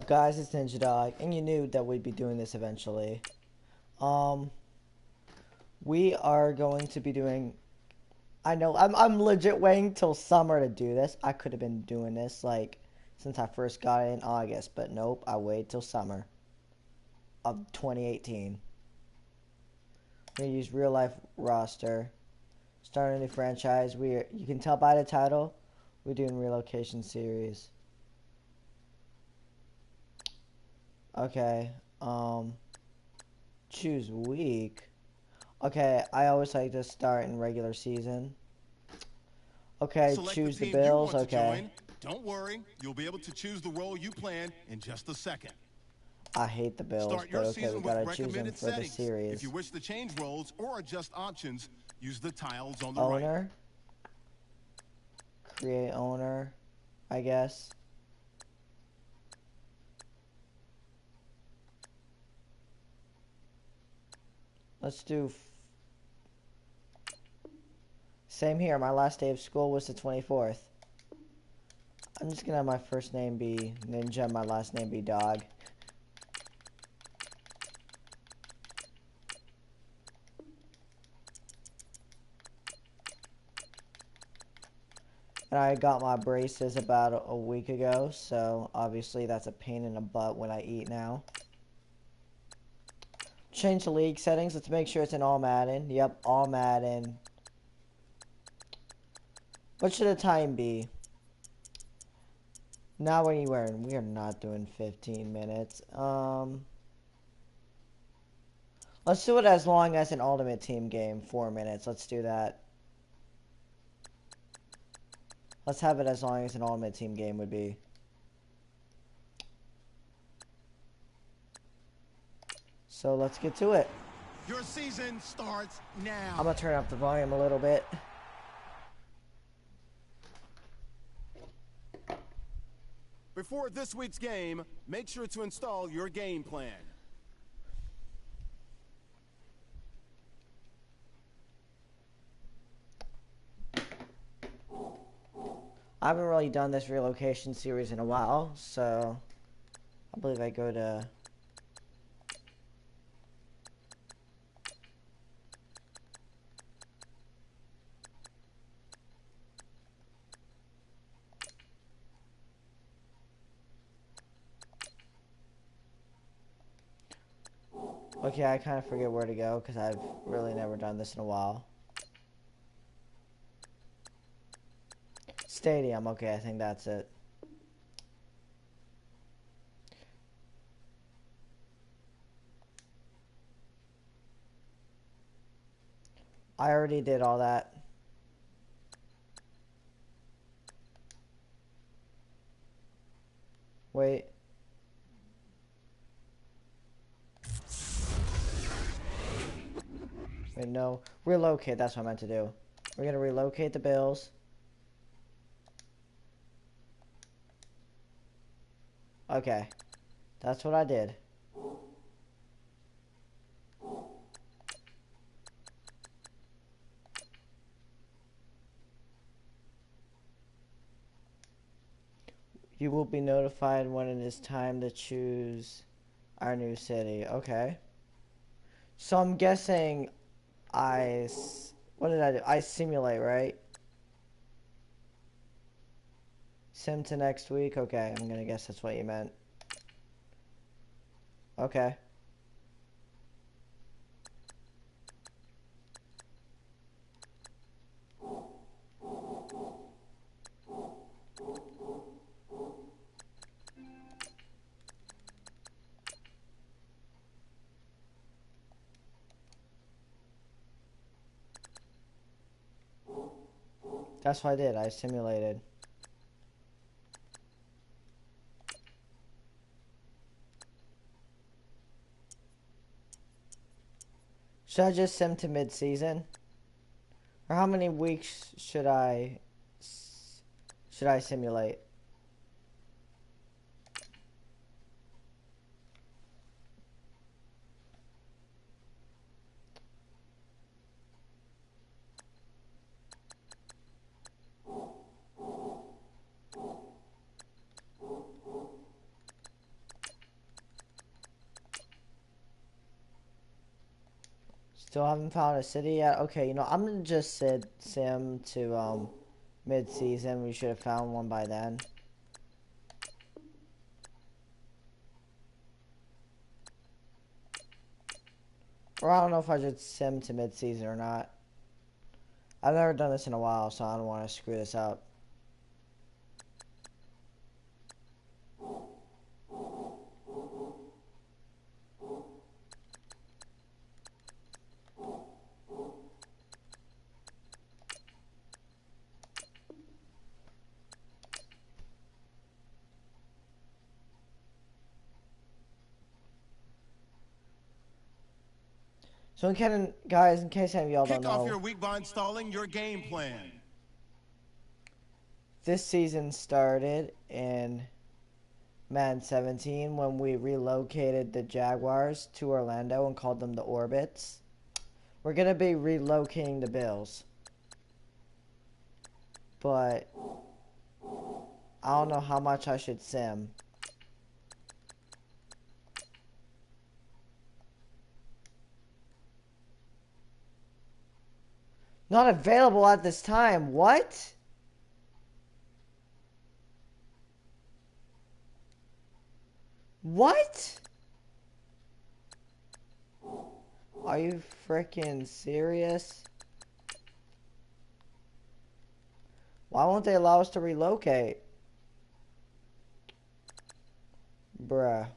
Guys? It's Ninja Dog, and you knew that we'd be doing this eventually. Um, we are going to be doing. I know I'm legit waiting till summer to do this. I could have been doing this like since I first got it in August, but nope. I waited till summer of 2018. I'm gonna use real life roster. Start a new franchise. You can tell by the title. We're doing relocation series. Okay. Choose week. Okay, I always like to start in regular season. Okay, Select the choose the team you Bills. want to Okay. join. Don't worry, you'll be able to choose the role you plan in just a second. I hate the Bills, Start but your okay, we season with gotta choose them recommended for the settings. If you series. wish to change roles or adjust options, use the tiles on the right. Owner. Create owner, I guess. Let's do. Same here. My last day of school was the 24th. I'm just gonna have my first name be Ninja, my last name be Dog. And I got my braces about a week ago, so obviously that's a pain in the butt when I eat now. Change the league settings. Let's make sure it's in all Madden. Yep, all Madden. What should the time be? Now what are you wearing? We are not doing 15 minutes. Let's do it as long as an Ultimate Team game. 4 minutes. Let's do that. Let's have it as long as an Ultimate Team game would be. So let's get to it. Your season starts now. I'm gonna turn up the volume a little bit. Before this week's game, make sure to install your game plan. I haven't really done this relocation series in a while, so I believe I go to... Okay, I kind of forget where to go because I've really never done this in a while. Stadium, okay, I think that's it. I already did all that. Wait. Wait, no. Relocate, that's what I meant to do. We're gonna relocate the Bills. Okay. That's what I did. You will be notified when it is time to choose our new city. Okay. So I'm guessing what did I do? I simulate, right? Sim to next week? Okay, I'm gonna guess that's what you meant. Okay. That's what I did. I simulated. Should I just sim to mid-season? Or how many weeks should I simulate? Still haven't found a city yet. Okay, I'm gonna just sim to mid-season. We should have found one by then. Or I don't know if I should sim to mid-season or not. I've never done this in a while, so I don't want to screw this up. So guys, in case any of y'all don't Kick off know, your week by installing your game plan. this season started in Madden 17 when we relocated the Jaguars to Orlando and called them the Orbits. We're going to be relocating the Bills. But I don't know how much I should sim. Not available at this time. What? What? Are you freaking serious? Why won't they allow us to relocate? Bruh.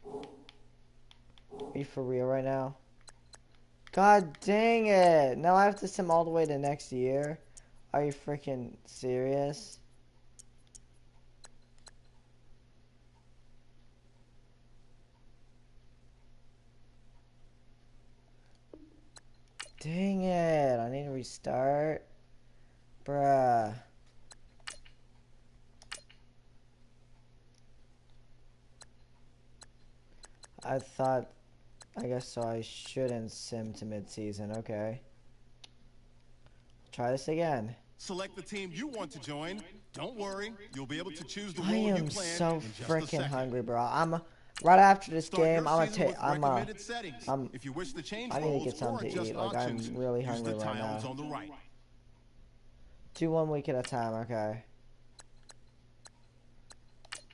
Are you for real right now? God dang it. Now I have to sim all the way to next year? Are you freaking serious? Dang it. I need to restart. Bruh. I guess so I shouldn't sim to mid-season. Okay. Try this again. Select the team you want to join. Don't worry, you'll be able to choose the I role you am plan so in just a freaking second. hungry, bro. Right after this Start game, your season with recommended settings. I'm If you wish to change I need to roles get or something to adjust eat. Like, options, I'm really use hungry the right tiles now. on the right. Do 1 week at a time, okay.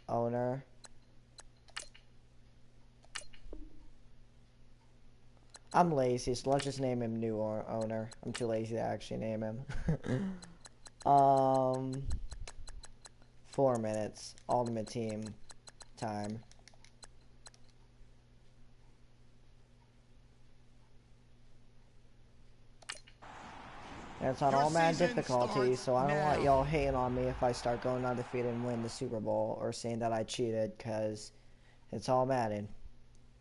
Owner. I'm lazy, so let's just name him new owner. I'm too lazy to actually name him. 4 minutes. Ultimate team time. And it's on Your all Madden season difficulty, starts so I don't want now. y'all hating on me if I start going undefeated and win the Super Bowl or saying that I cheated, because it's all Madden.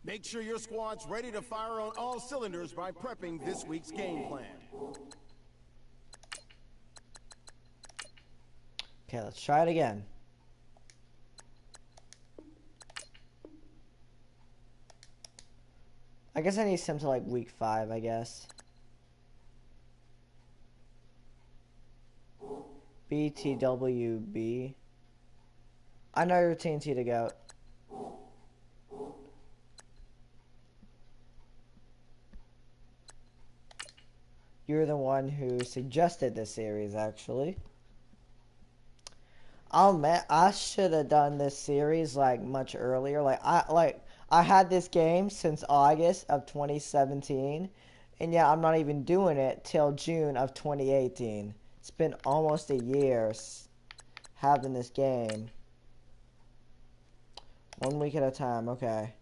Make sure your squad's ready to fire on all cylinders by prepping this week's game plan. Okay, let's try it again. I guess I need sim to like week 5, I guess. BTWB. I know you're TNT to go. You're the one who suggested this series, actually. Oh man, I should have done this series like much earlier. I had this game since August of 2017, and yeah, I'm not even doing it till June of 2018. It's been almost a year having this game. 1 week at a time, okay.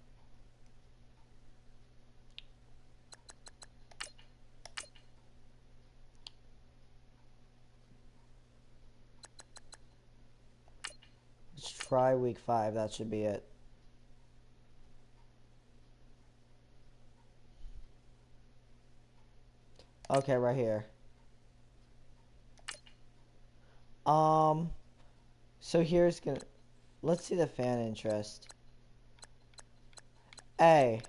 Let's try week 5, that should be it. Okay, right here. So let's see the fan interest. Hey,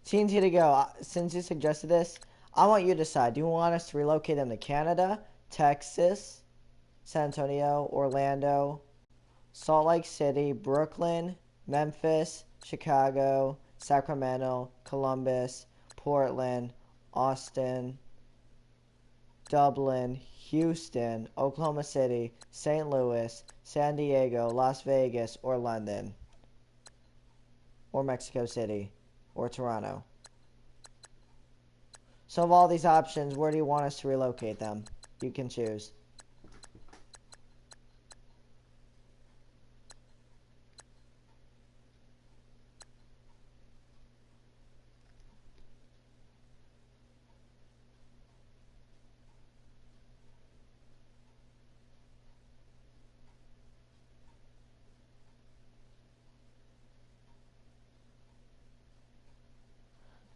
TNT to go. Since you suggested this, I want you to decide. Do you want us to relocate them to Canada, Texas, San Antonio, Orlando, Salt Lake City, Brooklyn, Memphis, Chicago, Sacramento, Columbus, Portland, Austin, Dublin, Houston, Oklahoma City, St. Louis, San Diego, Las Vegas, or London, or Mexico City, or Toronto. So of all these options, where do you want us to relocate them? You can choose.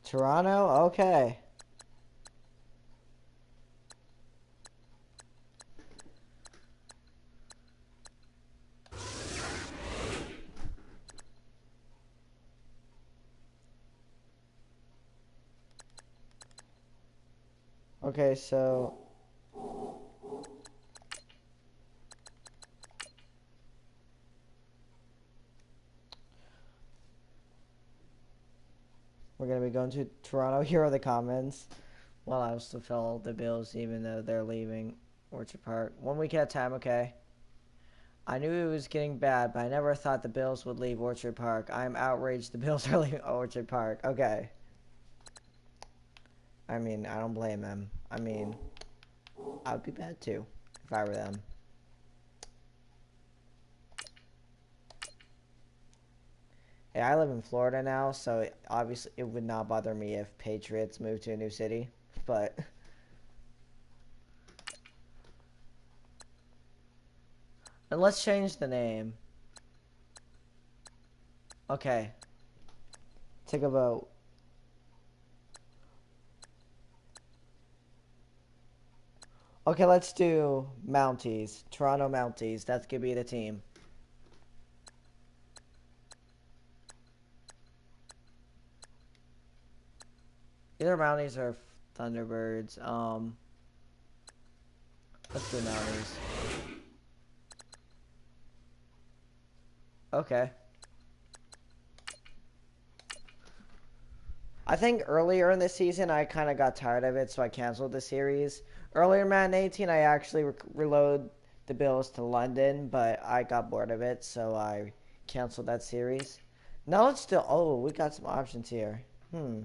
Toronto? Okay. Okay, so we're going to be going to Toronto. Here are the comments. Well, I will still fill the Bills even though they're leaving Orchard Park. 1 week at a time, okay. I knew it was getting bad, but I never thought the Bills would leave Orchard Park. I'm outraged the Bills are leaving Orchard Park. Okay. I mean, I don't blame them. I mean, I would be bad too if I were them. Hey, I live in Florida now, so obviously it would not bother me if Patriots moved to a new city. But and let's change the name. Okay. Take a vote. Okay, let's do Mounties. Toronto Mounties. That's gonna be the team. Either Mounties or Thunderbirds. Let's do Mounties. Okay. I think earlier in the season I kind of got tired of it, so I canceled the series. Earlier in Madden 18, I actually reload the Bills to London, but I got bored of it, so I canceled that series. Now it's still. Oh, we got some options here. Hmm.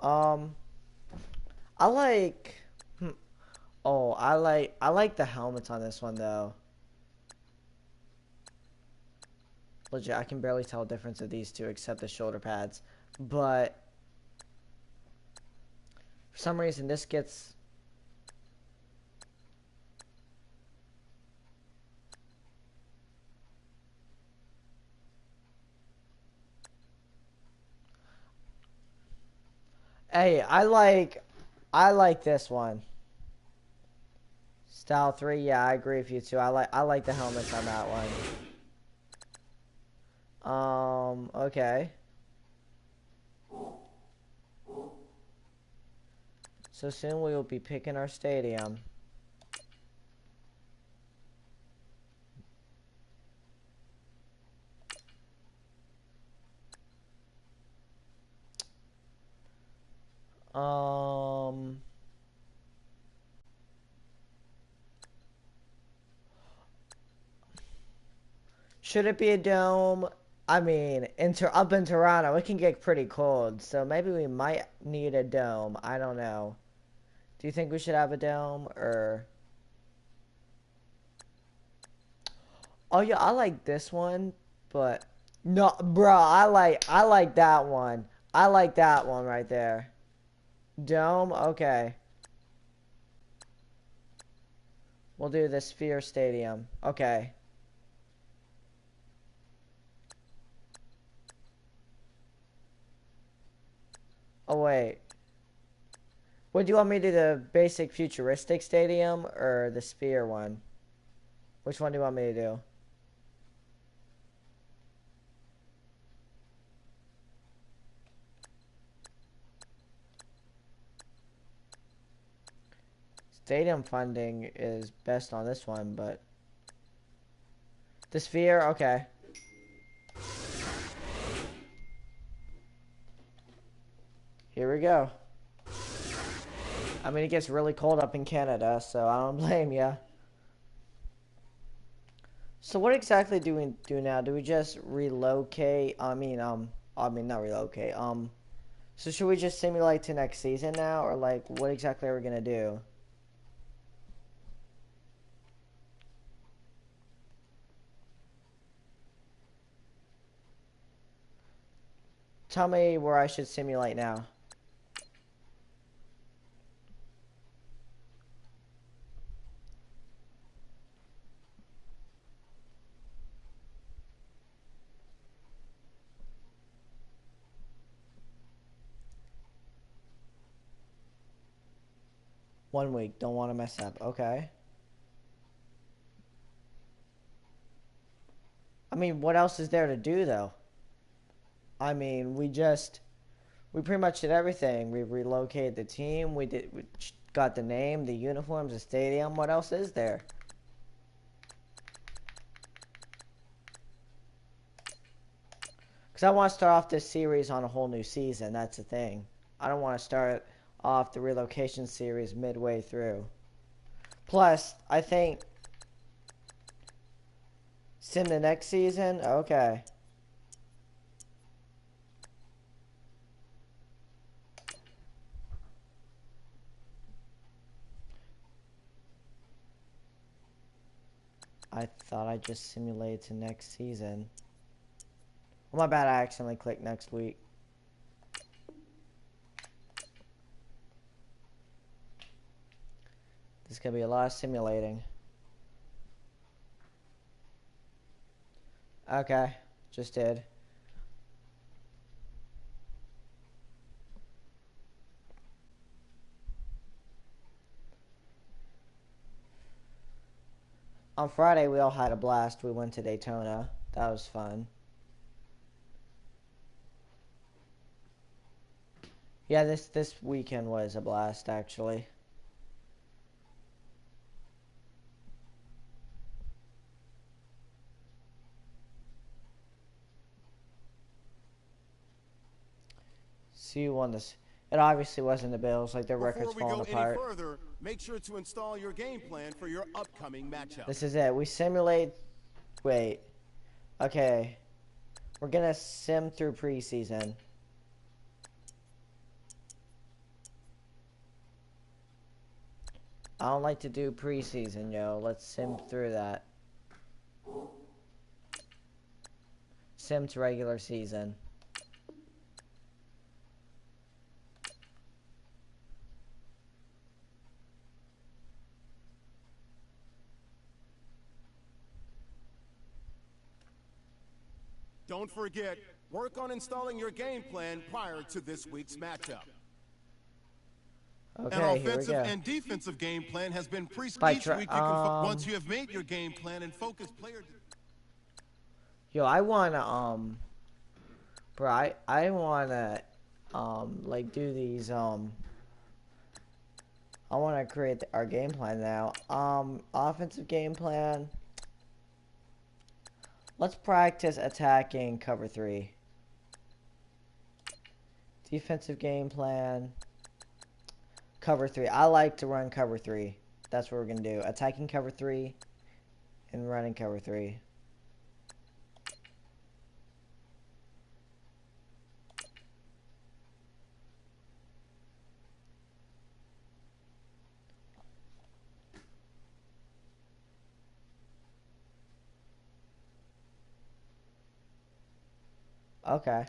Um. I like. Hmm. Oh, I like the helmets on this one though. Legit, I can barely tell the difference of these two except the shoulder pads. But for some reason, this gets. Hey, I like this one. Style 3, yeah, I agree with you too. I like the helmets on that one. Okay. So soon we will be picking our stadium. Um, should it be a dome? I mean, up in Toronto, it can get pretty cold, so maybe we might need a dome. I don't know. Do you think we should have a dome or? Oh yeah, I like this one, but no, bro, I like that one. I like that one right there. Dome, okay. We'll do the Sphere Stadium. Okay. Oh wait. What do you want me to do? The basic futuristic stadium or the Sphere one? Which one do you want me to do? Stadium funding is best on this one, but the sphere, okay. Here we go. I mean, it gets really cold up in Canada, so I don't blame you. So what exactly do we do now? Do we just relocate? Not relocate. So should we just simulate to next season now, or like, what exactly are we gonna do? Tell me where I should simulate now. One week. Don't want to mess up. Okay. I mean, what else is there to do though? I mean, we pretty much did everything. We relocated the team. We got the name, the uniforms, the stadium. What else is there? Because I want to start off this series on a whole new season. That's the thing. I don't want to start off the relocation series midway through. Plus, I think sim the next season. Okay. I thought I just simulated to next season. Oh, my bad, I accidentally clicked next week. This is going to be a lot of simulating. Okay, just did. On Friday, we all had a blast. We went to Daytona. That was fun. Yeah, this weekend was a blast, actually. See who won this. It obviously wasn't the Bills. Like, their record's falling apart. Before we go any further, make sure to install your game plan for your upcoming matchup. This is it. We simulate. Wait. Okay. We're gonna sim through preseason. I don't like to do preseason, yo. Let's sim through that. Sim to regular season. Don't forget, work on installing your game plan prior to this week's matchup. Okay, An here we offensive go. and defensive game plan has been By once you have made your game plan and focus player. Yo, I wanna bro, I wanna like do these I wanna create our game plan now. Offensive game plan. Let's practice attacking cover 3. Defensive game plan. Cover 3. I like to run cover 3. That's what we're gonna do. Attacking cover 3 and running cover 3. Okay.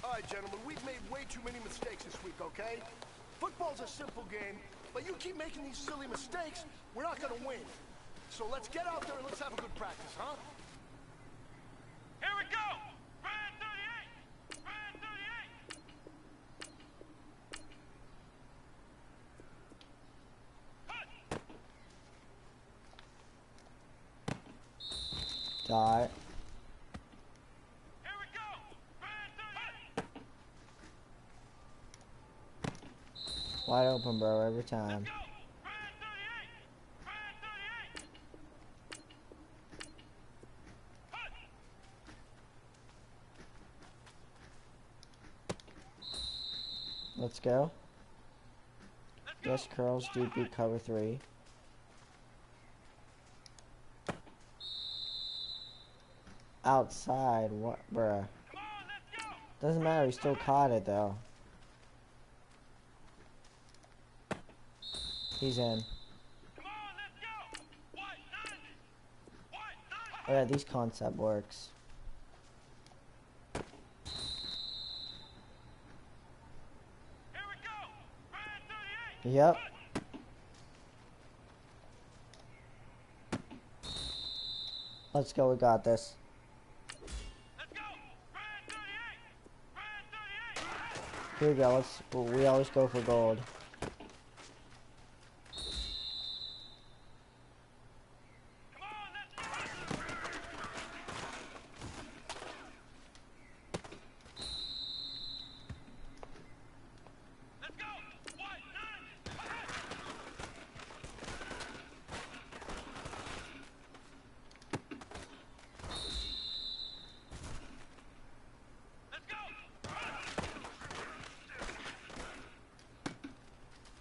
All right, gentlemen, we've made way too many mistakes this week, okay? Football's a simple game, but you keep making these silly mistakes, we're not gonna win. So let's get out there and let's have a good practice, huh? Here we go! Brand 38! Brand 38! Dot. Wide open, bro, every time. Let's go. Yes, curls do beat cover 3. Outside, what, bruh? Doesn't matter, he still caught it though. He's in. Oh yeah, these concept works. Yep. Let's go, we got this. Here we go, we always go for gold.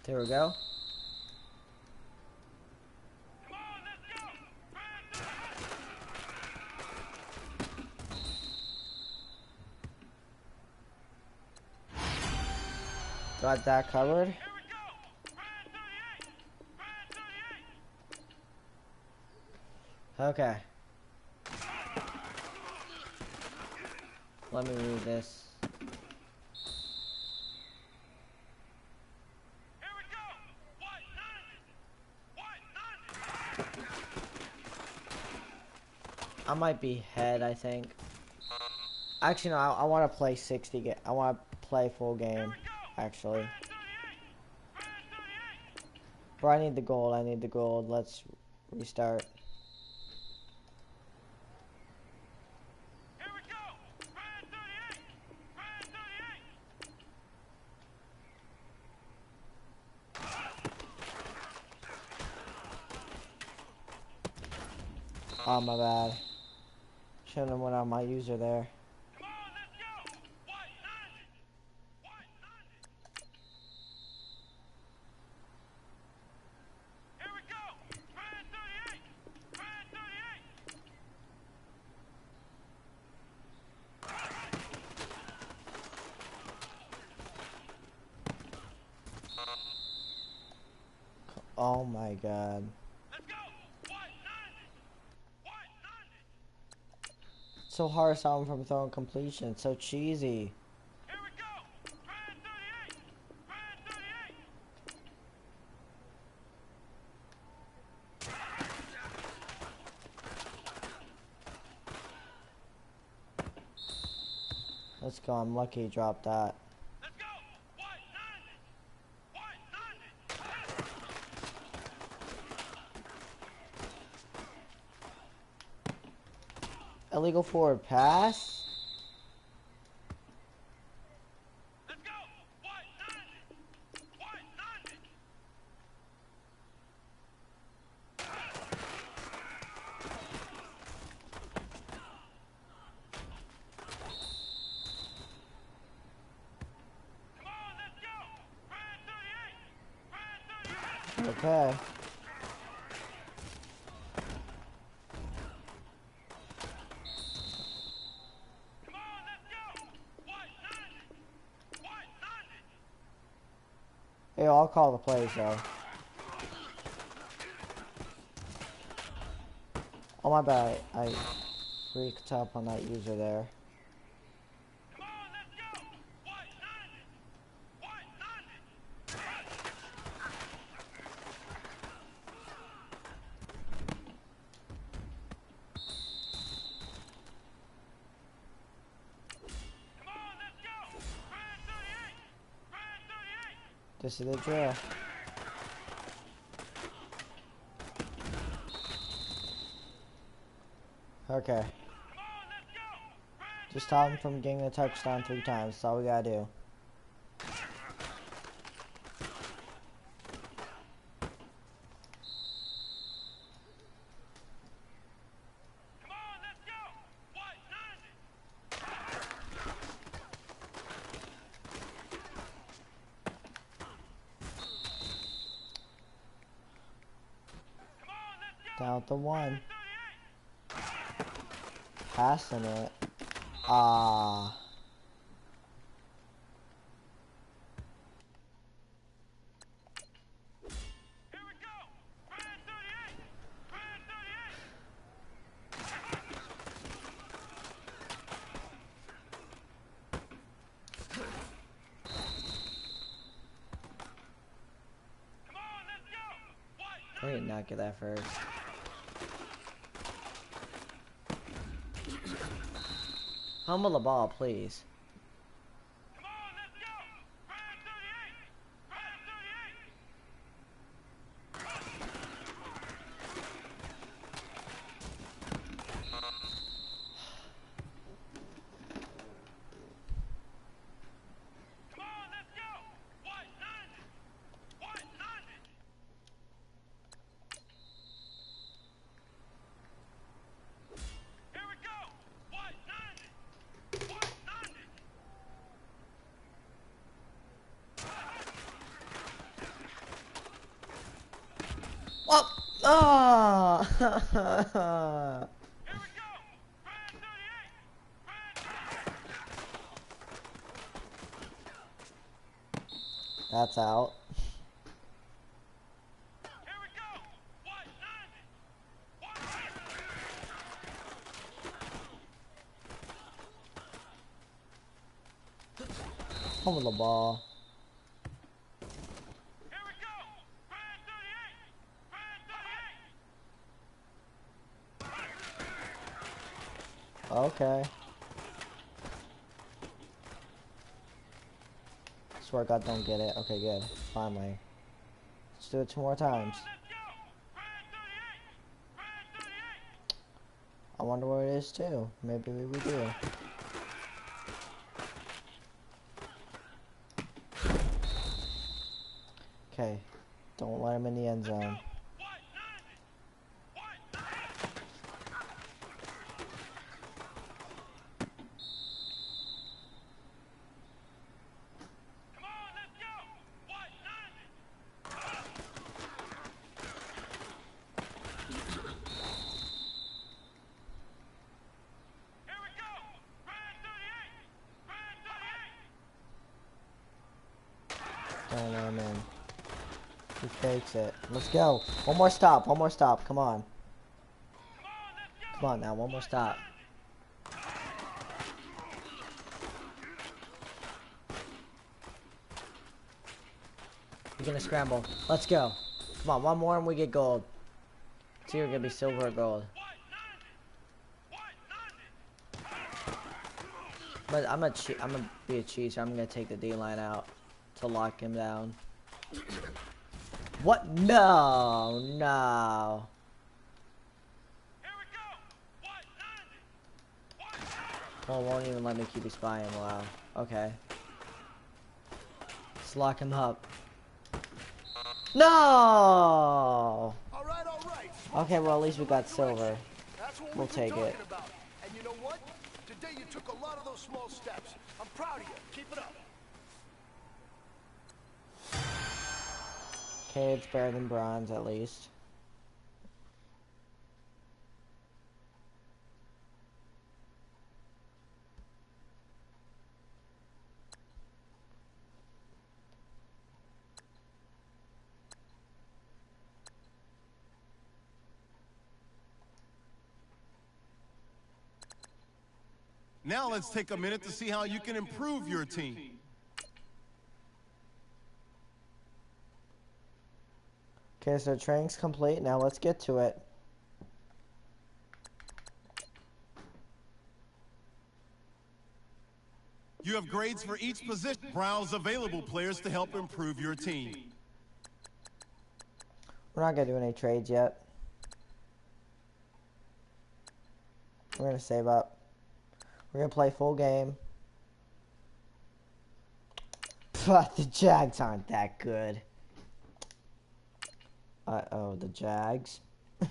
There we go. Got that covered. Okay. Let me read this. I might be head, I think. Actually, no, I want to play 60. I want to play full game, actually. Bro, I need the gold. I need the gold. Let's restart. Oh, my bad. Shouldn't have went on my user there. Oh my god. It's so hard to stop him from throwing completion. It's so cheesy. Let's go. I'm lucky he dropped that. Illegal forward pass. Okay. Hey, I'll call the plays though. Oh my bad, I freaked up on that user there. This is the drill. Okay. Just stop him from getting a touchdown 3 times. That's all we gotta do. Down to 1. Passing it. Ah. I did not get that first. Humble the ball, please. Oh! Oh! That's out. Hold the ball. Okay. Swear to God, don't get it. Okay, good. Finally. Let's do it 2 more times. I wonder what it is too. Maybe we do. Okay. Don't let him in the end zone. Don't let him in. He fakes it. Let's go. One more stop. One more stop. Come on. Come on now. One more stop. We're gonna scramble. Let's go. Come on. One more and we get gold. It's either gonna be silver or gold. But I'm gonna be a cheater. I'm gonna take the D line out to lock him down. What? No, no. Well, it won't even let me keep spying. Wow. Okay. Let's lock him up. No. All right, all right. Okay, well at least we got silver. That's what We'll we've been take it. talking about. And you know what? Today you took a lot of those small steps. I'm proud of you. Keep it up. Okay, it's better than bronze at least. Now let's take a minute to see how you can improve your team. Okay, so training's complete. Now let's get to it. You have grades for each position. Browse available players to help improve your team. We're not gonna do any trades yet. We're gonna save up. We're gonna play full game. But the Jags aren't that good. Uh-oh, the Jags. I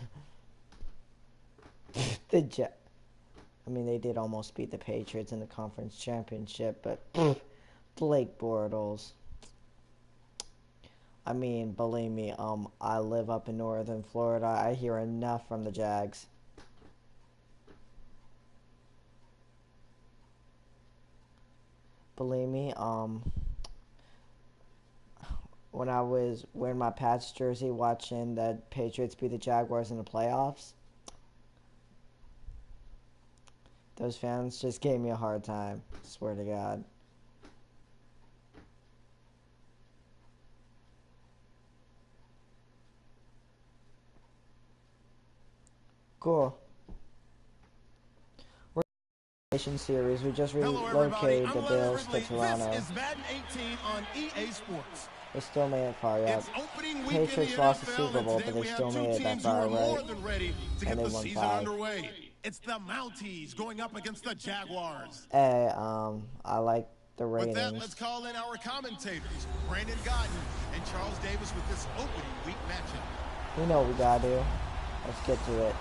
mean, they did almost beat the Patriots in the conference championship, but Blake Bortles. I mean, believe me, I live up in northern Florida. I hear enough from the Jags. Believe me, when I was wearing my Pats jersey watching the Patriots beat the Jaguars in the playoffs, those fans just gave me a hard time. Swear to God. Cool. We're in the Relocation series. We just relocated the Bills to Toronto. This is Madden 18 on EA Sports. They still made it far, yeah. Patriots lost the Super Bowl, but they still made it that far, right? And they won 5. It's the Mounties going up against the Jaguars. Hey, I like the With that, ratings. let's call in our commentators, Brandon Godden and Charles Davis, with this opening week matchup. We know what we gotta do. Let's get to it.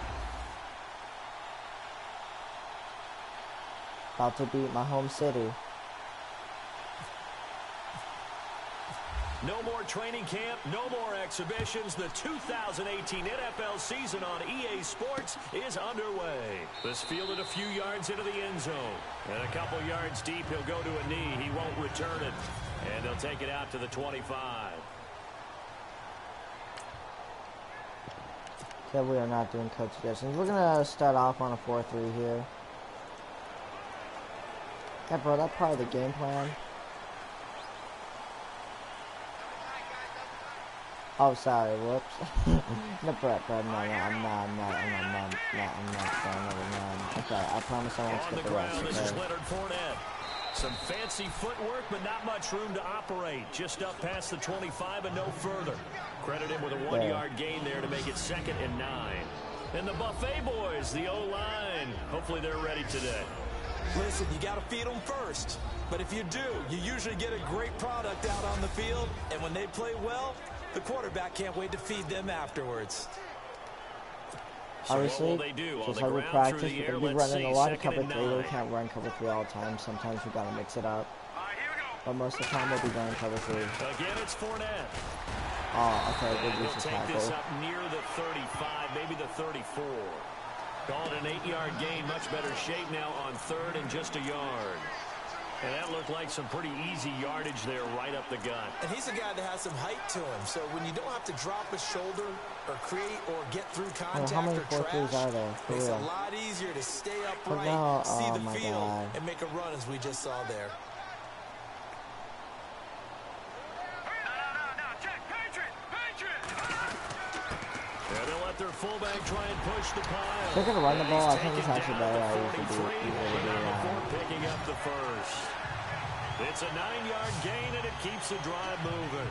About to beat my home city. No more training camp, no more exhibitions. The 2018 NFL season on EA Sports is underway. This fielded a few yards into the end zone. And a couple yards deep, he'll go to a knee. He won't return it. And they'll take it out to the 25. Okay, we are not doing code suggestions. We're gonna start off on a 4-3 here. Yeah, bro, that's part of the game plan. Oh, sorry, whoops. No, Brett, no, I'm not okay, I promise I won't skip the rest, This is okay? Leonard Fournette. Some fancy footwork, but not much room to operate. Just up past the 25 and no further. Credit him with a 1-yard gain there to make it 2nd and 9. And the Buffet boys, the O-line. Hopefully they're ready today. Listen, you got to feed them first. But if you do, you usually get a great product out on the field. And when they play well, the quarterback can't wait to feed them afterwards. Obviously, they do? just On how the we ground practice, through the we're air, going to be let's running a see, lot of 2nd cover and 3. We 9. can't run cover 3 all the time. Sometimes we got to mix it up. But most of the time, we'll be running cover 3. Again, it's Fournette. Oh, okay, And good he'll use of take this tackle. up near the 35, maybe the 34. Call it an 8-yard gain, much better shape now on 3rd and just a yard. And that looked like some pretty easy yardage there right up the gut. And he's a guy that has some height to him. So when you don't have to drop a shoulder or create or get through contact how many or 4-3s trash, are there? For makes it real. a lot easier to stay But upright, now, see oh the my field, God. and make a run as we just saw there. And they'll let their fullback try and push the pile. They're going to run the ball. I He's think it's taken actually down better. at I the usually do 43, usually do but that. before picking up the first. It's a 9-yard gain, and it keeps the drive moving.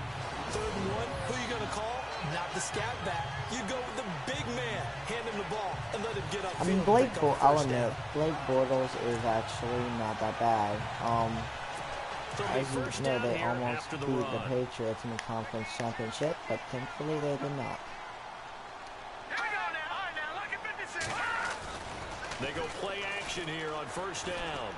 3rd and 1, who are you going to call? Not the scat back. You go with the big man. Hand him the ball and let him get up. I mean, I'll admit, Blake Bortles is actually not that bad. As you know, they almost beat the Patriots in the conference championship, but thankfully they did not. They go play action here on 1st down.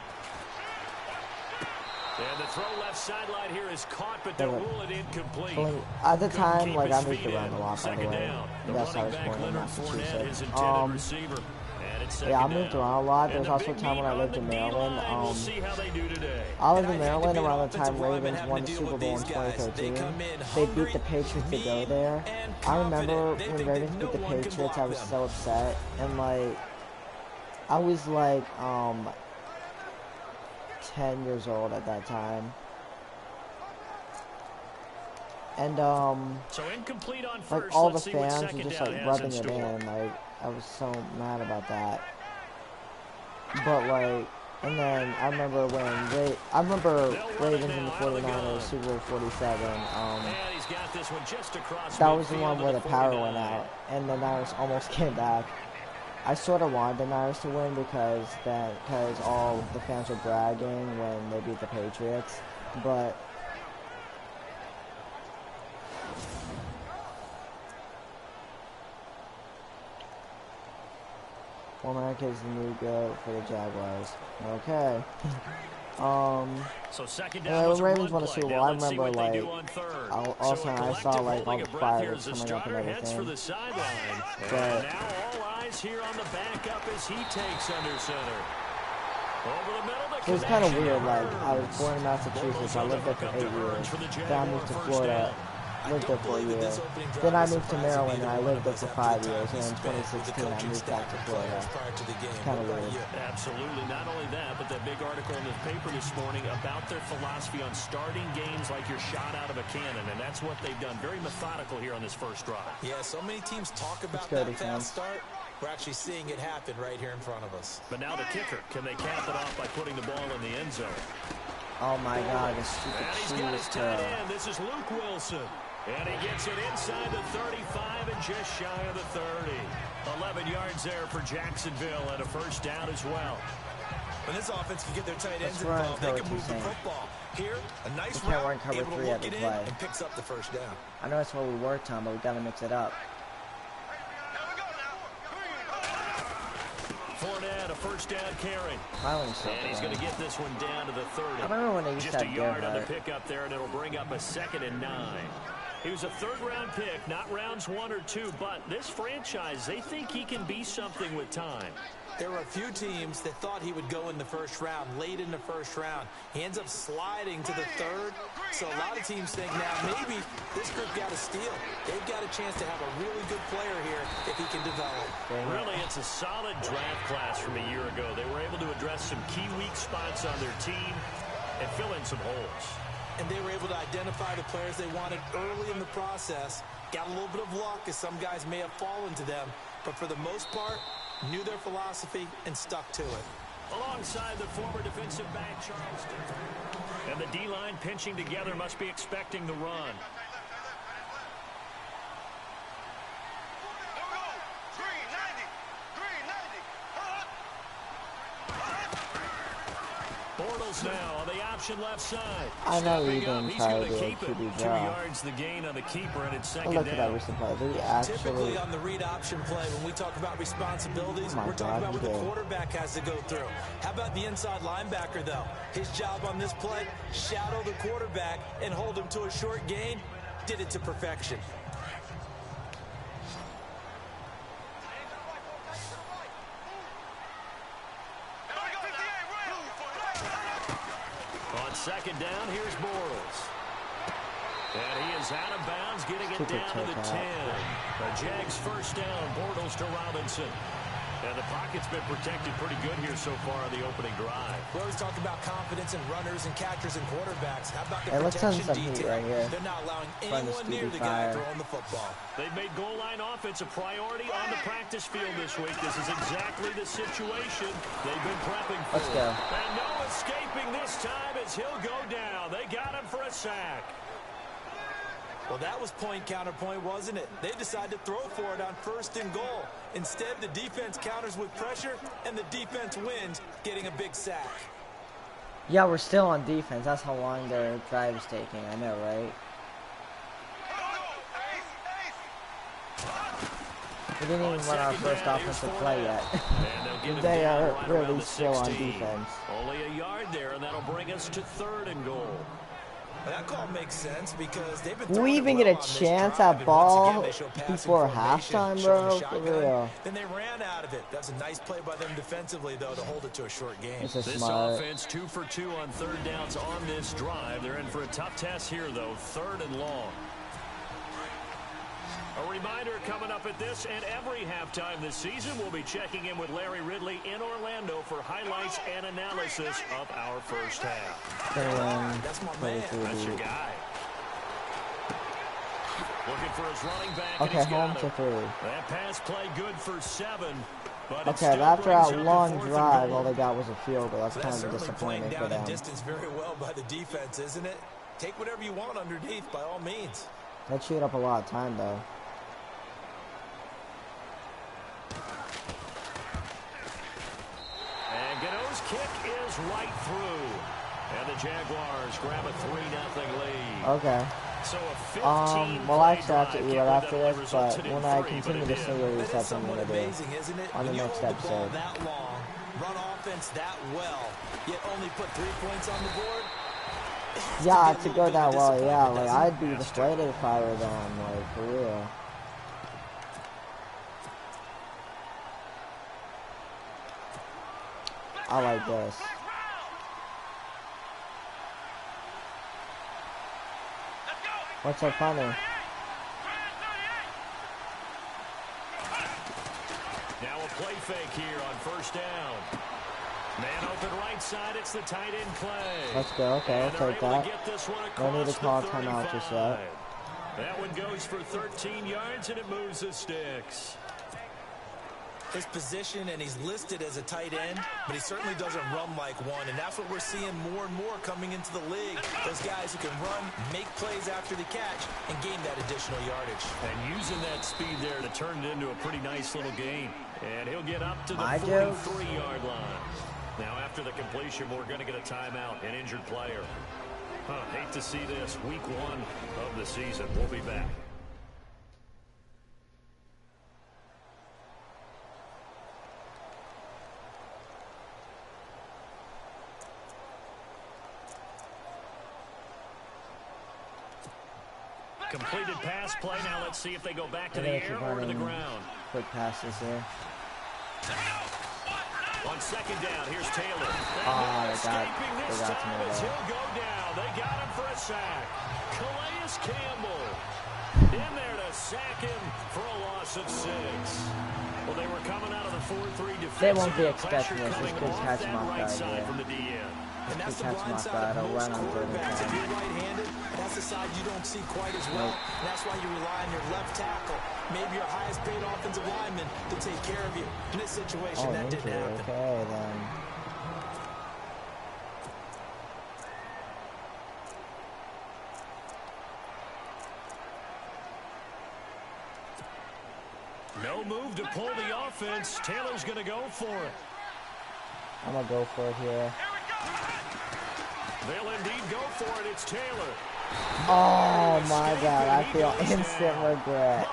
And the throw left sideline here is caught, but they'll rule it incomplete. At the Couldn't time, keep like, his I moved feet around in. a lot, by the 2nd way. down. The That's how I running was back born in Leonard Fournette, his Massachusetts. intended receiver. And it's 2nd Yeah, I down. moved around a lot. There was And also a the time big when I meat lived on in the Maryland. D-line. We'll see how they do today. I lived in And I hate to Maryland be an around the time offensive lineman Ravens having won to the deal Super with Bowl in these guys. They 2013. come in They beat hungry, the Patriots to go mean, there. and I remember confident. They when the think Ravens that beat the no one can Patriots, block I was them. so upset. And, like, I was, like, 10 years old at that time. And, So incomplete on like, first. all the Let's see what fans were 2nd just, down like, has rubbing in it store. in. Like, I was so mad about that. But, like, and then I remember when Ravens in the 49ers, Super Bowl 47, And he's got this one just across that was the midfield one to where the power 49. went out, and the Niners almost came back. I sort of wanted the Niners to win because all the fans were bragging when they beat the Patriots, but Womack is the new GOAT for the Jaguars. Okay. So second Yeah, down was the a Ravens run won a play. Super Bowl. Now I let's see remember, what they like, do on third. also So a I saw, collective like, all holding the a breath here fireworks as the coming up and starter heads for everything. the sideline. But And now all eyes here on the backup as he takes under center. Over the middle, the it was kind of connection weird. to Like, I was Hurns. born in Massachusetts. I Bortles on the lived there for hookup 8 to Hurns years. for the Then I Jaguar moved to first Florida. down. Lived there for a year. Then I moved to Maryland and I lived there for 5 years. And in 2016 I moved back to Florida. Kind of weird. Absolutely. Not only that, but that big article in the paper this morning about their philosophy on starting games like you're shot out of a cannon. And that's what they've done. Very methodical here on this first drive. Yeah, so many teams talk about go, that defense. fast start. We're actually seeing it happen right here in front of us. But now the kicker. Can they cap it off by putting the ball in the end zone? Oh my God, the stupid And he's got his cheese tight curl. end. This is Luke Wilson. And he gets it inside the 35 and just shy of the 30. 11 yards there for Jacksonville and a first down as well. When this offense can get their tight ends Let's run involved, they cover can two move the same. football. Here, a nice We can't run route, cover able to three work every it in play. and picks up the first down. I know that's what we worked on, but we gotta mix it up. Fournette, a first down carry. Finally, so And he's going to get this one down to the 30. I remember when they used Just to a have yard on the Gerhardt. pickup there, and it'll bring up a 2nd and 9. He was a third-round pick, not rounds 1 or 2, but this franchise, they think he can be something with time. There were a few teams that thought he would go in the first round, late in the first round. He ends up sliding to the 3rd. So a lot of teams think now maybe this group got a steal. They've got a chance to have a really good player here if he can develop. Really, it's a solid draft class from a year ago. They were able to address some key weak spots on their team and fill in some holes. And they were able to identify the players they wanted early in the process. Got a little bit of luck as some guys may have fallen to them. But for the most part, knew their philosophy and stuck to it. Alongside the former defensive back, Charleston. And the D-line pinching together must be expecting the run. Bortles now on the option left side. I know Stepping you up, didn't he's try going to to do a keep it. QB 2 draw. yards the gain on the keeper, and it's But 2nd look at that down. recent play. Did he actually? Typically on the read option play, when we talk about responsibilities, Oh my we're talking God, about what he the did. quarterback has to go through. How about the inside linebacker, though? His job on this play, shadow the quarterback and hold him to a short gain. Did it to perfection. On 2nd down, here's Bortles. And he is out of bounds, getting it Stupid down to the takeout. 10. The Jags first down, Bortles to Robinson. And the pocket's been protected pretty good here so far on the opening drive. We always talk about confidence in runners and catchers and quarterbacks. How about the Hey, let's send protection some heat detail? right here. They're not allowing Find the anyone near stupid the guy fire. throwing the football. They've made goal line offense a priority on the practice field this week. This is exactly the situation they've been prepping for. Let's go. And no escaping this time as he'll go down. They got him for a sack. Well, that was point counterpoint, wasn't it? They decided to throw for it on 1st and goal. Instead, the defense counters with pressure, and the defense wins, getting a big sack. Yeah, we're still on defense. That's how long their drive is taking. I know, right? We didn't even run our first offensive play yet. And they'll get him They down are right around really the still on 16. defense. Only a yard there, and that'll bring us to 3rd and goal. That call makes sense because they've been Will throwing we it even well get a on this chance drive, at and once ball again, they show passing before formation, halftime, showing bro? the For shotgun. real. Then they ran out of it. That's a nice play by them defensively, though, to hold it to a short game. This is This smart. offense 2 for 2 on 3rd downs on this drive. They're in for a tough test here, though. 3rd and long. A reminder coming up at this and every halftime this season, we'll be checking in with Larry Ridley in Orlando for highlights and analysis of our first half. That's my man. That's your guy. Looking for his running back. Okay, and he's home got to it. 3. That pass play good for 7. But it Okay, still after brings that up long the 4th and drive, goal. all they got was a field goal. That's So kind that's of a certainly playing disappointment for down them. the distance very well by the defense, isn't it? Take whatever you want underneath, by all means. That chewed up a lot of time, though. And Gano's kick is right through. And the Jaguars grab a 3-0 lead. Okay. So a well, I actually have to eat right after this, but when I continue to see what That is that's what I'm somewhat going to do amazing, isn't it? on the When you next hold the ball episode. that long, run offense that well, yet only put 3 points on the board. Yeah, to go that well, yeah, like, I'd be deflated if I were them, like, for real. I like this. What's so funny? Now a play fake here on first down. Man open right side, it's the tight end play. Let's go, okay, I'll take that. No need to call a timeout just yet. That one goes for 13 yards and it moves the sticks. His position, and he's listed as a tight end, but he certainly doesn't run like one, and that's what we're seeing more and more coming into the league. Those guys who can run, make plays after the catch, and gain that additional yardage. And using that speed there to turn it into a pretty nice little game. And he'll get up to the 43-yard line. Now after the completion, we're going to get a timeout, an injured player. Hate to see this. Week 1 of the season. We'll be back. Completed pass play. Now let's see if they go back to the air or to the ground. Quick passes here. On second down, here's Taylor. Oh, Escaping this time as he'll go down. They got him for a sack. Calais Campbell in there to sack him for a loss of 6. Well, they were coming out of the 4-3 defense. They won't be expecting this. This could catch them off right guard side here. from the DN. And that's the catch blind my side side. of I'll most run on quarterbacks. If third you're right-handed, that's the side you don't see quite as well. And that's why you rely on your left tackle, maybe your highest-paid offensive lineman, to take care of you. In this situation, that didn't happen. Okay, then. No move to pull the offense. Taylor's going to go for it. I'm going to go for it here. They'll indeed go for it. It's Taylor. Oh, my God. I feel instant regret.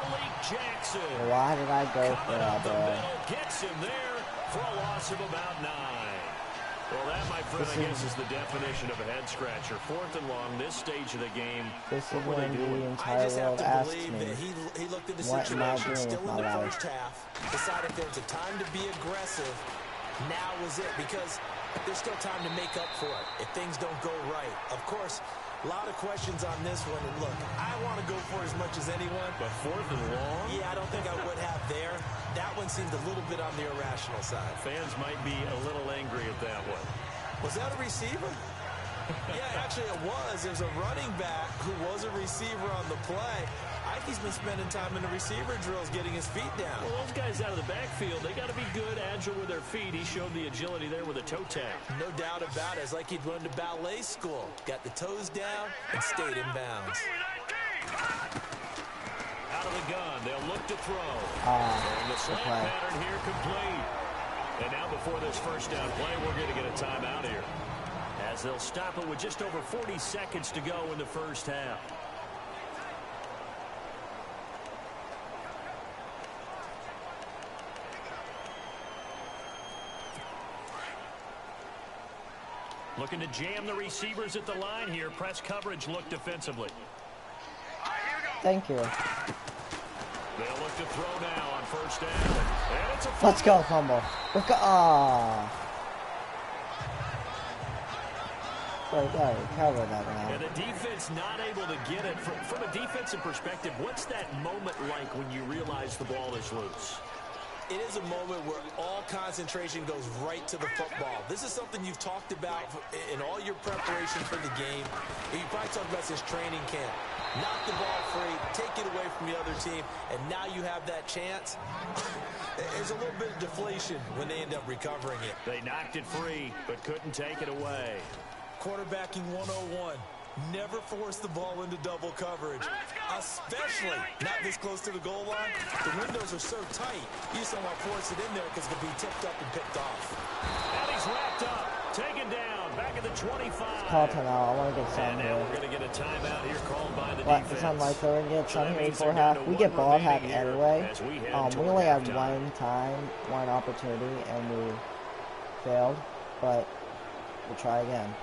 Why did I go for that, bro? Gets him there for a loss of about 9. Well, that, my friend, I guess is the definition of a head-scratcher. 4th and long, this stage of the game. This is when the entire world asks me, he looked at the what am I situation doing still with in my the life? first half, decided there's a time to be aggressive. Now was it, because there's still time to make up for it if things don't go right. Of course, a lot of questions on this one, and look, I want to go for as much as anyone. But 4th and long? Yeah, I don't think I would have there. That one seemed a little bit on the irrational side. Fans might be a little angry at that one. Was that a receiver? Yeah, actually it was. There's a running back who was a receiver on the play. Ikey's been spending time in the receiver drills getting his feet down. Well, those guys out of the backfield, they got to be good, agile with their feet. He showed the agility there with a toe tag. No doubt about it. It's like he'd run to ballet school. Got the toes down and stayed in bounds. Out of the gun, they'll look to throw. And the slant pattern here complete. And now before this first down play, we're going to get a timeout here, as they'll stop it with just over 40 seconds to go in the first half. Looking to jam the receivers at the line here. Press coverage look defensively. Thank you. They'll look to throw now on first down. And it's a Let's go, fumble. Cover that now. And the defense not able to get it. From a defensive perspective, what's that moment like when you realize the ball is loose? It is a moment where all concentration goes right to the football. This is something you've talked about in all your preparation for the game. And you probably talked about this training camp. Knock the ball free, take it away from the other team, and now you have that chance. There's a little bit of deflation when they end up recovering it. They knocked it free, but couldn't take it away. Quarterbacking 101. Never force the ball into double coverage, especially not this close to the goal line. The windows are so tight, you just don't want to force it in there because it could be tipped up and picked off. And he's 25. Call timeout. I want to get some And now here. we're going to get a timeout here called by the What? defense. It's unlikely we're going to get So some that here means before they're down half. to We one get ball hack remaining here anyway. as we head We toward only had halftime. one opportunity, and we failed. But we'll try again.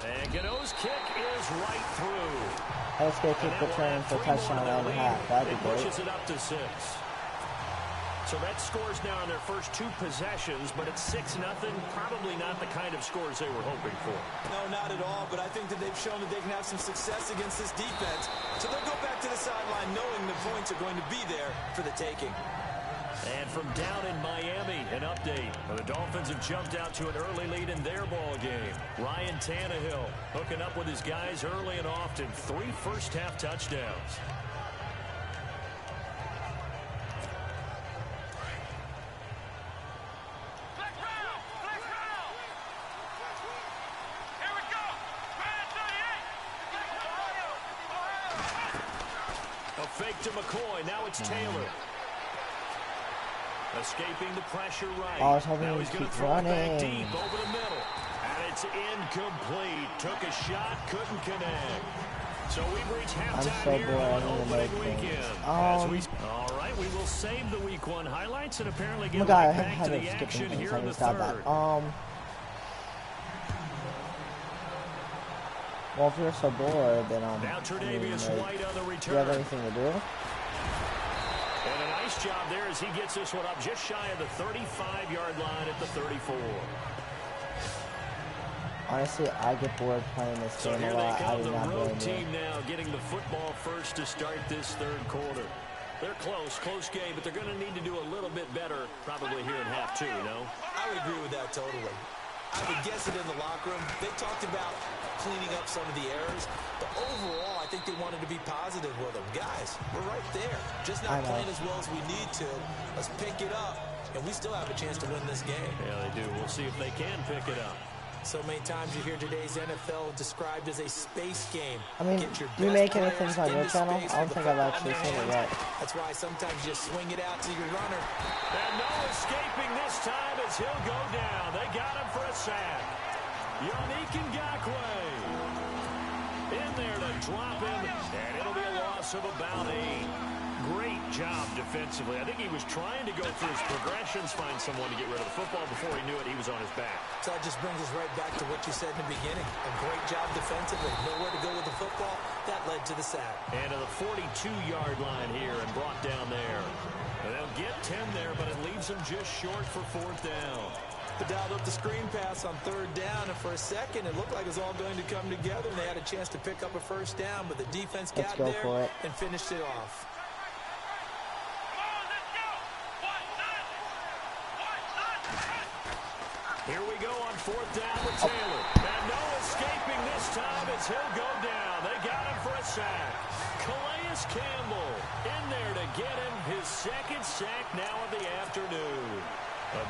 And Gano's kick is right through. I was going to keep returning for touchdown and a half. That'd be great. Pushes it up to 6. So that scores now in their first 2 possessions, but it's 6-0. Probably not the kind of scores they were hoping for. No, not at all, but I think that they've shown that they can have some success against this defense. So they'll go back to the sideline knowing the points are going to be there for the taking. And from down in Miami, an update. The Dolphins have jumped out to an early lead in their ball game. Ryan Tannehill hooking up with his guys early and often. 3 first-half touchdowns. A fake to McCoy. Now it's Taylor. Escaping the pressure right. I was hoping now he'd he's going to keep throw it back running. deep over the middle. And it's incomplete. Took a shot, couldn't connect. So we've reached halftime so here bored. on I need to make opening things. weekend. All right, we will save the week 1 highlights and apparently Oh get my god, I right back had to to the skip action things. here I in the just got third. that. Well, if you're so bored, then Now Tre'Davious White on the do you return. have anything to do? And a nice job there as he gets this one up just shy of the 35-yard line at the 34. Honestly, I get bored playing this So game here a they lot. I come, do the not road blame team you. now getting the football first to start this third quarter. They're close game, but they're going to need to do a little bit better probably here in half 2, no? I would agree with that totally. I would guess it in the locker room. They talked about cleaning up some of the errors, but overall, I think they wanted to be positive with them. Guys, we're right there. Just not playing as well as we need to. Let's pick it up, and we still have a chance to win this game. Yeah, they do. We'll see if they can pick it up. So many times you hear today's NFL described as a space game. I mean, Get your do you best make anything players on your into channel? space I don't with the think I've football in actually their seen it hands. yet. That's why sometimes you just swing it out to your runner. And no escaping this time as he'll go down. They got him for a sack. Yannick Ngakoue in there to drop him, and it'll be a loss of about 8. Great job defensively. I think he was trying to go through his progressions, find someone to get rid of the football. Before he knew it, he was on his back. So that just brings us right back to what you said in the beginning. A great job defensively. Nowhere to go with the football. That led to the sack. And to the 42-yard line here and brought down there. And they'll get 10 there, but it leaves them just short for 4th down. They dialed up the screen pass on 3rd down, and for a second, it looked like it was all going to come together, and they had a chance to pick up a 1st down, but the defense got there and finished it off. Here we go on 4th down with Taylor. And no escaping this time as he'll go down. They got him for a sack. Calais Campbell in there to get him his 2nd sack now of the afternoon.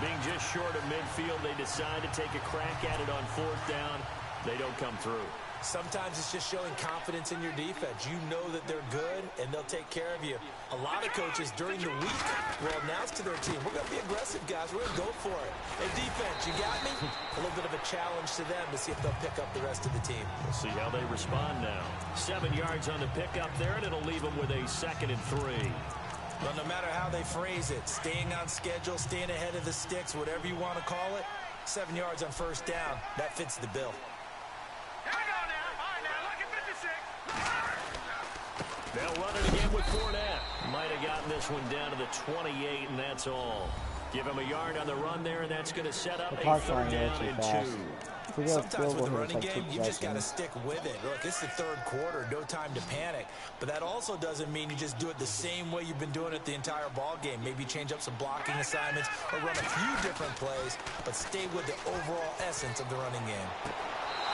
Being just short of midfield, they decide to take a crack at it on 4th down. They don't come through. Sometimes it's just showing confidence in your defense. You know that they're good, and they'll take care of you. A lot of coaches during the week will announce to their team, we're going to be aggressive, guys. We're going to go for it. Hey, defense, you got me? A little bit of a challenge to them to see if they'll pick up the rest of the team. We'll see how they respond now. 7 yards on the pickup there, and it'll leave them with a 2nd and 3. Well, no matter how they phrase it, staying on schedule, staying ahead of the sticks, whatever you want to call it, 7 yards on 1st down, that fits the bill. They'll run it again with Fournette. Might have gotten this one down to the 28, and that's all. Give him a yard on the run there, and that's going to set up a 3rd down and 2. Sometimes with the running game, you just got to stick with it. Look, it's the 3rd quarter, no time to panic. But that also doesn't mean you just do it the same way you've been doing it the entire ball game. Maybe change up some blocking assignments or run a few different plays, but stay with the overall essence of the running game.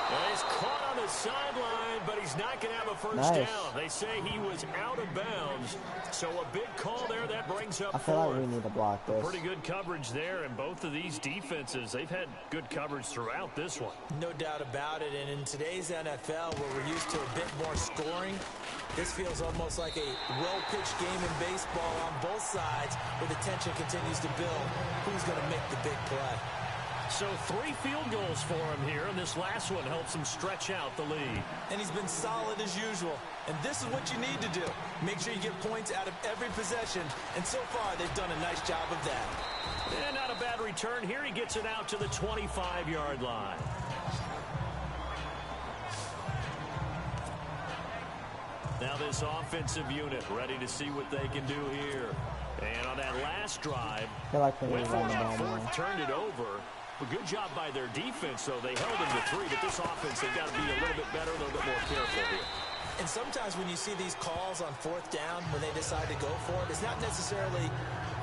Well, he's caught on the sideline, but he's not going to have a 1st down. They say he was out of bounds. So a big call there that brings up 4th. I feel like we need to block this. Pretty good coverage there, and both of these defenses, they've had good coverage throughout this one. No doubt about it, and in today's NFL, where we're used to a bit more scoring, this feels almost like a well-pitched game in baseball on both sides, where the tension continues to build. Who's going to make the big play? So 3 field goals for him here, and this last one helps him stretch out the lead. And he's been solid as usual. And this is what you need to do. Make sure you get points out of every possession. And so far, they've done a nice job of that. And not a bad return here. He gets it out to the 25-yard line. Now this offensive unit ready to see what they can do here. And on that last drive, I feel like we need went to for run the it ball on more. fourth, turned it over. A good job by their defense, though. They held them to 3, but this offense, they've got to be a little bit better, a little bit more careful here. And sometimes when you see these calls on fourth down, when they decide to go for it, it's not necessarily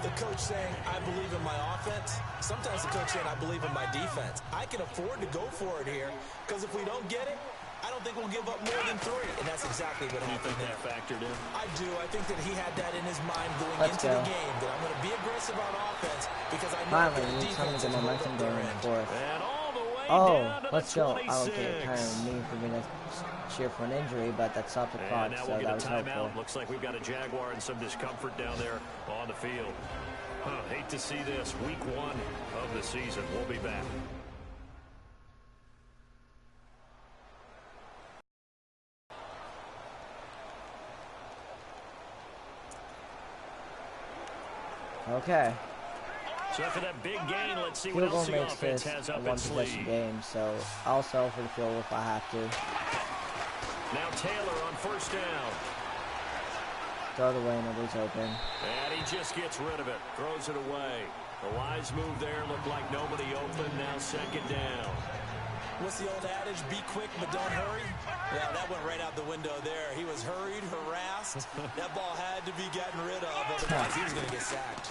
the coach saying, I believe in my offense. Sometimes the coach saying, I believe in my defense. I can afford to go for it here, because if we don't get it, I don't think we'll give up more than 3. And that's exactly what happened there. That factored in? I do. I think that he had that in his mind going Let's into go. the game, that I'm going to be aggressive on offense because I know Finally, that we the need some of defense the is holding momentum up their going in end. the fourth. And all the way Oh, down to let's the go. 26. I don't get kind of mean for me to cheer for an injury, but that stopped the clock, And now so we'll that get a was timeout. helpful. Looks like we've got a Jaguar and some discomfort down there on the field. Hate to see this. Week 1 of the season. We'll be back. Okay. So after that big gain, let's see what Field goal else the makes offense this has a up its one-possession sleeve. game, so I'll settle for the field goal if I have to. Now Taylor on first down. Throw it away, nobody's open. And he just gets rid of it. Throws it away. The wise move there. Looked like nobody open. Now second down. What's the old adage? Be quick, but don't hurry. Yeah, that went right out the window there. He was hurried, harassed. That ball had to be gotten rid of, otherwise he was going to get sacked.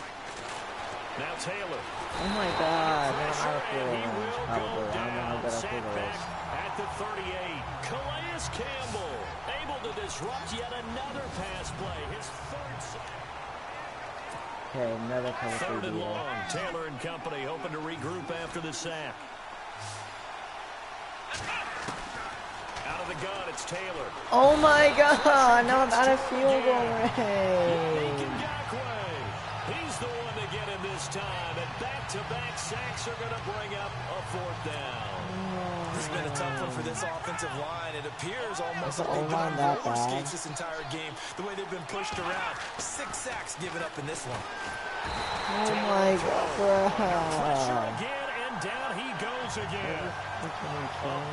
Now Taylor. Oh my god, man, I'm out of field And he range, will probably. go I don't know how down. good our Sat field goal back is. at the 38. Calais Campbell able to disrupt yet another pass play. His third sack. Okay, another cover Third 3 and deal. long. Taylor and company hoping to regroup after the sack. Out of the gun, it's Taylor. Oh my god, now I'm out of field goal range. He's the one to get him this time, and back-to-back sacks are going to bring up a fourth down. This has been a tough one for this offensive line. It appears almost Is the like they've been O-line on that roller bad? skates this entire game, the way they've been pushed around. 6 sacks given up in this one. Oh my Pressure god. again, and down he goes again. A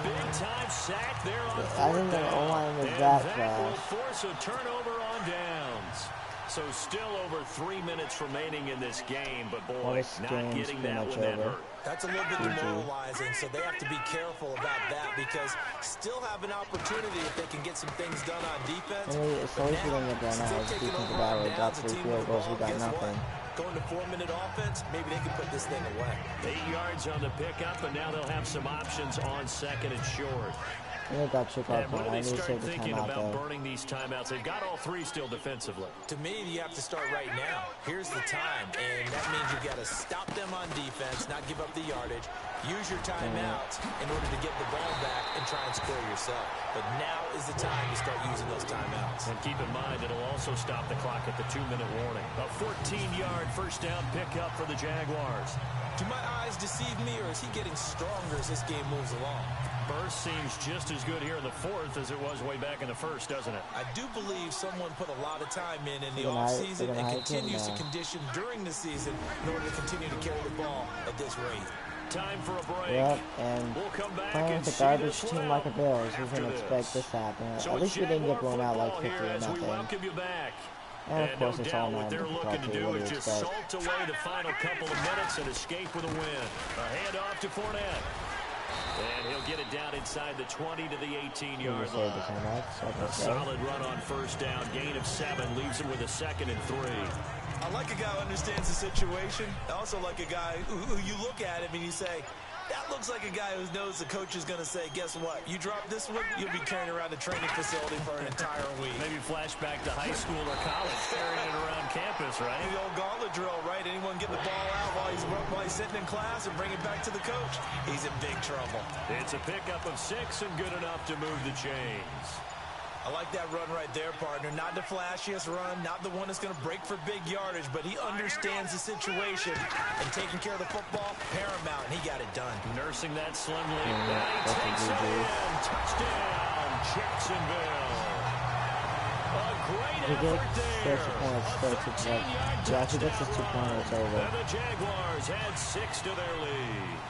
big-time sack there on I fourth didn't know down. O-line was And that that will trash. force a turnover on downs. So still over 3 minutes remaining in this game, but Well, boy, this not game's getting pretty that much one that over. hurt. That's a little bit demoralizing, so they have to be careful about that because still have an opportunity if they can get some things done on defense. I mean, it's But always now, going to get blown out. still It's taking defensive over battle. on We got downs, a 3 team field with the goals. We ball. got Guess nothing. what? Going to 4-minute offense, maybe they can put this thing away. 8 yards on the pickup, and now they'll have some options on second and short. I think that shook And off when do I they need to start save the thinking timeout, about though. burning these timeouts? They've got all 3 still defensively. To me, you have to start right now. Here's the time, and that means you've got to stop them on defense, not give up the yardage. Use your timeouts in order to get the ball back and try and score yourself. But now is the time to start using those timeouts. And keep in mind, it'll also stop the clock at the 2-minute warning. A 14-yard first down pickup for the Jaguars. Do my eyes deceive me, or is he getting stronger as this game moves along? Burst seems just as good here in the fourth as it was way back in the first, doesn't it? I do believe someone put a lot of time in the They're gonna offseason and hike him continues to now. condition during the season in order to continue to carry the ball at this rate. Time for a break. Yep, and We'll come back playing and with a see garbage this team one like out the Bills, we after can expect this to happen. So At it's least we didn't get Jaguar blown out like football 50 here or as we nothing. welcome you back. And of course, no it's all doubt what nine they're looking to do what do is you just expect? salt away the final couple of minutes and escape with a win. A handoff to Fournette. And he'll get it down inside the 20 to the 18-yard Save the line. timeouts, like I A said. solid run on first down. Gain of 7 leaves him with a 2nd and 3. I like a guy who understands the situation. I also like a guy who you look at him and you say, that looks like a guy who knows the coach is going to say, guess what? You drop this one, you'll be carrying around the training facility for an entire week. Maybe flashback to high school or college, carrying it around campus, right? The old gauntlet drill, right? Anyone get the ball out while he's sitting in class and bring it back to the coach? He's in big trouble. It's a pickup of 6 and good enough to move the chains. I like that run right there, partner. Not the flashiest run, not the one that's going to break for big yardage, but he understands the situation, and taking care of the football, paramount, and he got it done. Nursing that slim lead. And he takes it in. Touchdown, Jacksonville. A great effort there. Yeah, if he gets his 2 points, it's over. And the Jaguars add 6 to their lead.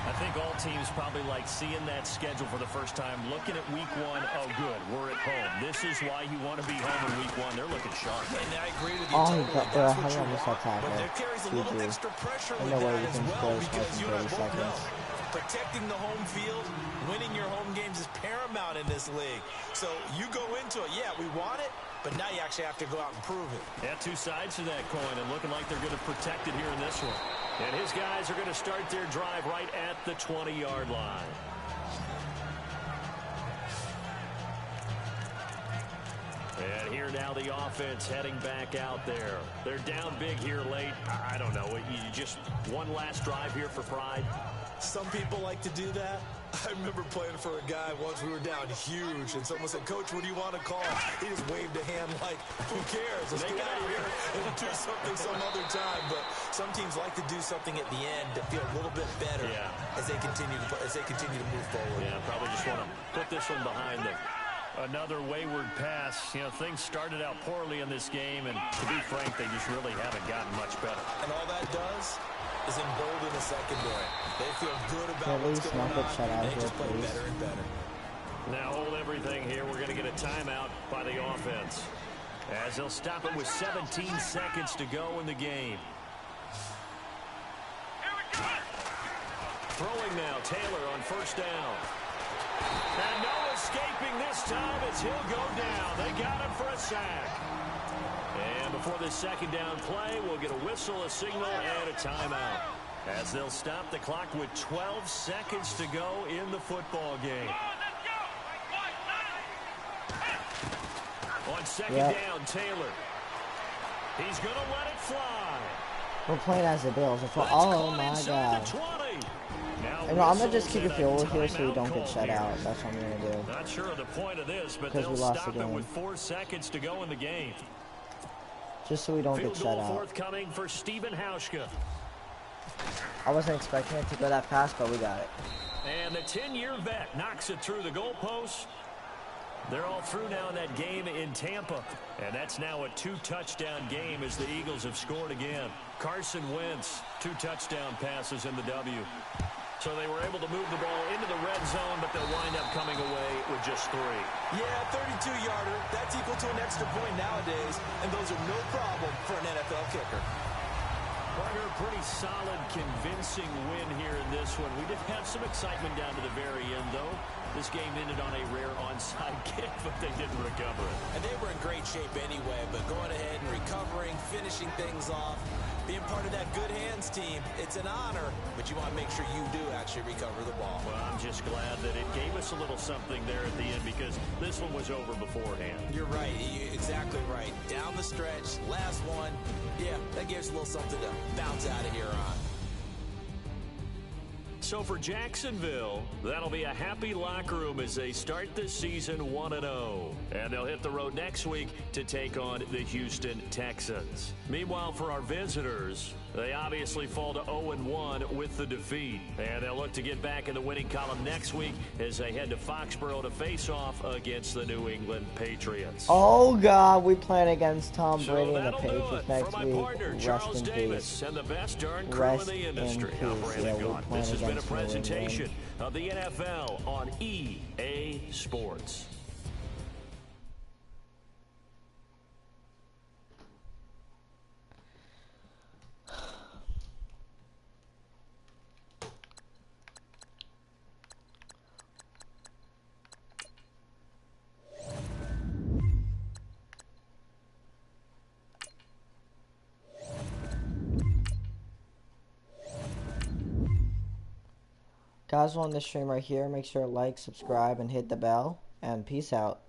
I think all teams probably like seeing that schedule for the first time, looking at week 1. Oh, good, we're at home. This is why you want to be home in week 1. They're looking sharp. And I agree with you totally. That's what I missed that tackle. But there carries a little extra pressure with no way that you as can well, score because you and I 30 both know seconds. protecting the home field, winning your home games is paramount in this league. So you go into it, yeah, we want it, but now you actually have to go out and prove it. Yeah, 2 sides to that coin, and looking like they're going to protect it here in this one. And his guys are going to start their drive right at the 20-yard line. And here now the offense heading back out there. They're down big here late. I don't know. You just one last drive here for pride? Some people like to do that. I remember playing for a guy once. We were down huge, and someone said, "Coach, what do you want to call?" He just waved a hand like, "Who cares? Let's get out of here and do something some other time." But some teams like to do something at the end to feel a little bit better as they continue to move forward. Yeah, probably just want to put this one behind them. Another wayward pass. You know, things started out poorly in this game, and to be frank, they just really haven't gotten much better. And all that does is embolden the secondary. They feel good about what's going on, and they just play better and better. Now hold everything here. We're going to get a timeout by the offense, as they'll stop it with 17 seconds to go in the game. Throwing now, Taylor on first down. And no escaping this time as he'll go down. They got him for a sack. And before this second down play, we'll get a whistle, a signal, and a timeout, as they'll stop the clock with 12 seconds to go in the football game. On second down, Taylor. He's going to let it fly. We're playing as the Bills. Oh my God. You know, I'm going to just keep a field goal here so we don't get shut out. That's what I'm going to do. Not sure of the point of this, but they'll stop it with 4 seconds to go in the game. Just so we don't get shut out. Forthcoming for Stephen Hauschka. I wasn't expecting it to go that fast, but we got it. And the 10-year vet knocks it through the goalpost. They're all through now in that game in Tampa. And that's now a 2-touchdown game as the Eagles have scored again. Carson Wentz, 2 touchdown passes in the W. So they were able to move the ball into the red zone, but they'll wind up coming away with just 3. Yeah, 32-yarder. That's equal to an extra point nowadays, and those are no problem for an NFL kicker. Partner, pretty solid, convincing win here in this one. We did have some excitement down to the very end, though. This game ended on a rare onside kick, but they didn't recover it. And they were in great shape anyway, but going ahead and recovering, finishing things off, being part of that good hands team, it's an honor, but you want to make sure you do actually recover the ball. Well, I'm just glad that it gave us a little something there at the end, because this one was over beforehand. You're right. You're exactly right. Down the stretch, last one. Yeah, that gives us a little something to bounce out of here on. So for Jacksonville, that'll be a happy locker room as they start this season 1-0. And they'll hit the road next week to take on the Houston Texans. Meanwhile, for our visitors, they obviously fall to 0-1 with the defeat. And they'll look to get back in the winning column next week as they head to Foxborough to face off against the New England Patriots. Oh, God, we playing against Tom Brady and the Patriots next week. Partner, Charles Davis, and the best darn crew in the industry. This has been a presentation of the NFL on EA Sports. Guys, on this stream right here, make sure to like, subscribe, and hit the bell. And peace out.